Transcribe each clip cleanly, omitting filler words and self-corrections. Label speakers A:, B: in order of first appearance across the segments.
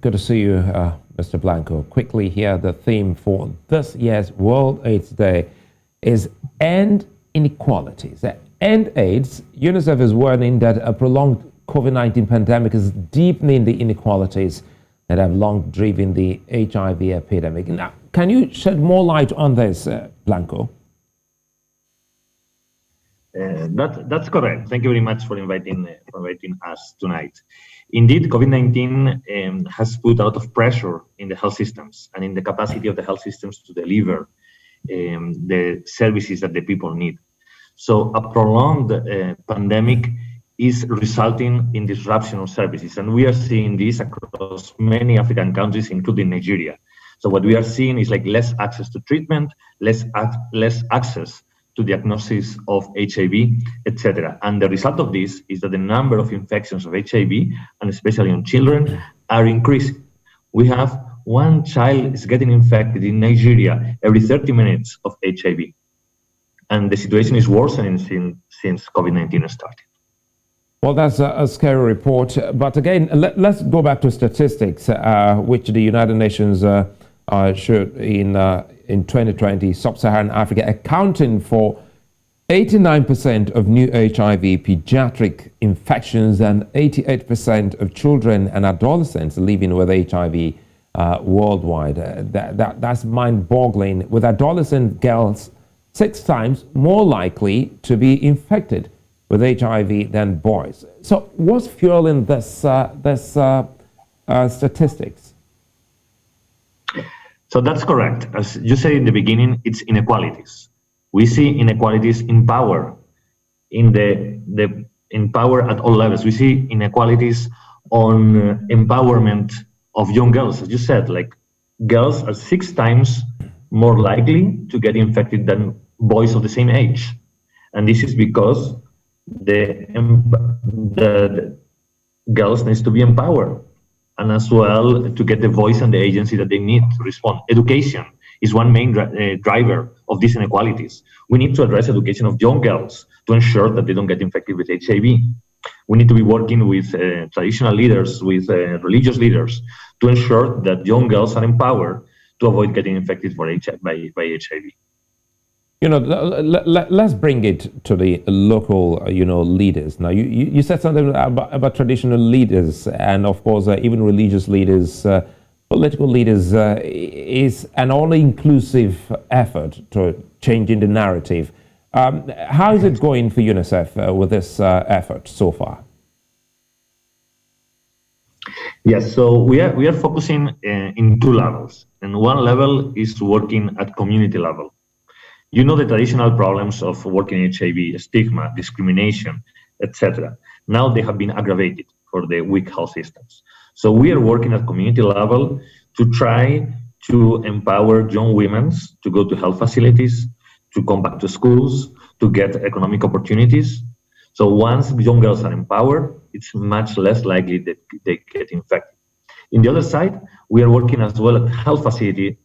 A: Good to see you, Mr. Blanco. Quickly here, the theme for this year's World AIDS Day is End Inequalities. End AIDS, UNICEF is warning that a prolonged COVID-19 pandemic is deepening the inequalities that have long driven the HIV epidemic. Now, can you shed more light on this, Blanco?
B: That's correct. Thank you very much for inviting us tonight. Indeed, COVID-19 has put a lot of pressure in the health systems and in the capacity of the health systems to deliver the services that the people need. So a prolonged pandemic is resulting in disruption of services, and we are seeing this across many African countries, including Nigeria. So what we are seeing is like less access to treatment, less access to diagnosis of HIV, etc. And the result of this is that the number of infections of HIV, and especially on children, are increasing. We have one child is getting infected in Nigeria every 30 minutes of HIV. And the situation is worsening since COVID-19 started.
A: Well, that's a scary report. But again, let's go back to statistics, which the United Nations showed in 2020, Sub-Saharan Africa accounting for 89% of new HIV pediatric infections and 88% of children and adolescents living with HIV worldwide. That's mind-boggling, with adolescent girls 6 times more likely to be infected with HIV than boys. So what's fueling this statistics?
B: So that's correct. As you said in the beginning, it's inequalities. We see inequalities in power, in power at all levels. We see inequalities on empowerment of young girls. As you said, like girls are 6 times more likely to get infected than boys of the same age. And this is because the girls needs to be empowered, and as well to get the voice and the agency that they need to respond. Education is one main driver of these inequalities. We need to address education of young girls to ensure that they don't get infected with HIV. We need to be working with traditional leaders, with religious leaders, to ensure that young girls are empowered to avoid getting infected by HIV.
A: You know, let's bring it to the local, leaders. Now, you said something about traditional leaders, and of course, even religious leaders, political leaders, is an all-inclusive effort to changing the narrative. How is it going for UNICEF with this effort so far?
B: Yes, so we are focusing in 2 levels, and one level is working at community level. You know the traditional problems of working in HIV, stigma, discrimination, etc. Now they have been aggravated for the weak health systems. So we are working at community level to try to empower young women to go to health facilities, to come back to schools, to get economic opportunities. So once young girls are empowered, it's much less likely that they get infected. In the other side, we are working as well at health facility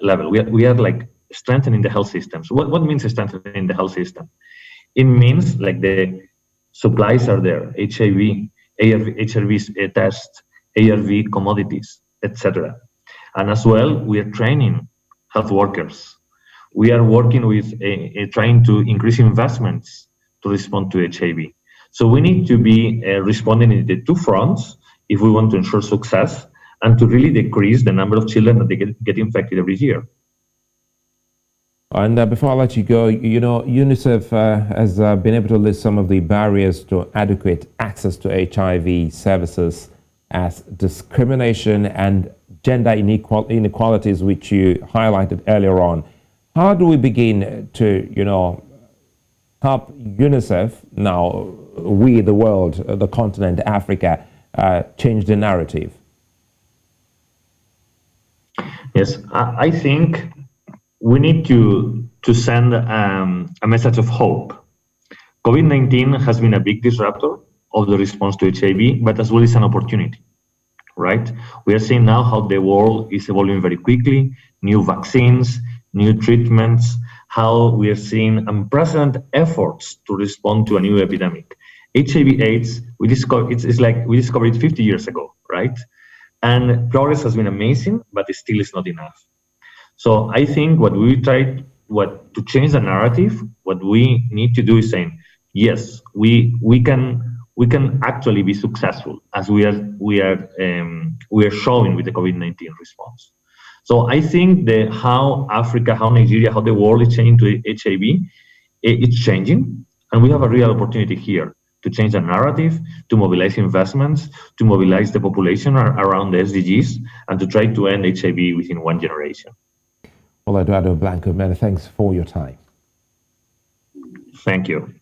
B: level. We are like strengthening the health systems. What means strengthening the health system? It means like the supplies are there, HIV, HIV tests, ARV commodities, etc. And as well, we are training health workers. We are working with trying to increase investments to respond to HIV. So we need to be responding in the 2 fronts if we want to ensure success and to really decrease the number of children that they get infected every year.
A: And before I let you go, UNICEF has been able to list some of the barriers to adequate access to HIV services as discrimination and gender inequalities, which you highlighted earlier on. How do we begin to, help UNICEF, now we, the world, the continent, Africa, change the narrative?
B: Yes, I think we need to send a message of hope. COVID-19 has been a big disruptor of the response to HIV, but as well as an opportunity, right? We are seeing now how the world is evolving very quickly, new vaccines, new treatments, how we are seeing unprecedented efforts to respond to a new epidemic. HIV/AIDS, we discovered it 50 years ago, right? And progress has been amazing, but it still is not enough. So I think what to change the narrative, what we need to do is saying, yes, we can actually be successful as we are showing with the COVID-19 response. So I think how Africa, how Nigeria, how the world is changing to HIV, it's changing, and we have a real opportunity here to change the narrative, to mobilize investments, to mobilize the population around the SDGs, and to try to end HIV within one generation.
A: Well, Eduardo Blanco, many thanks for your time.
B: Thank you.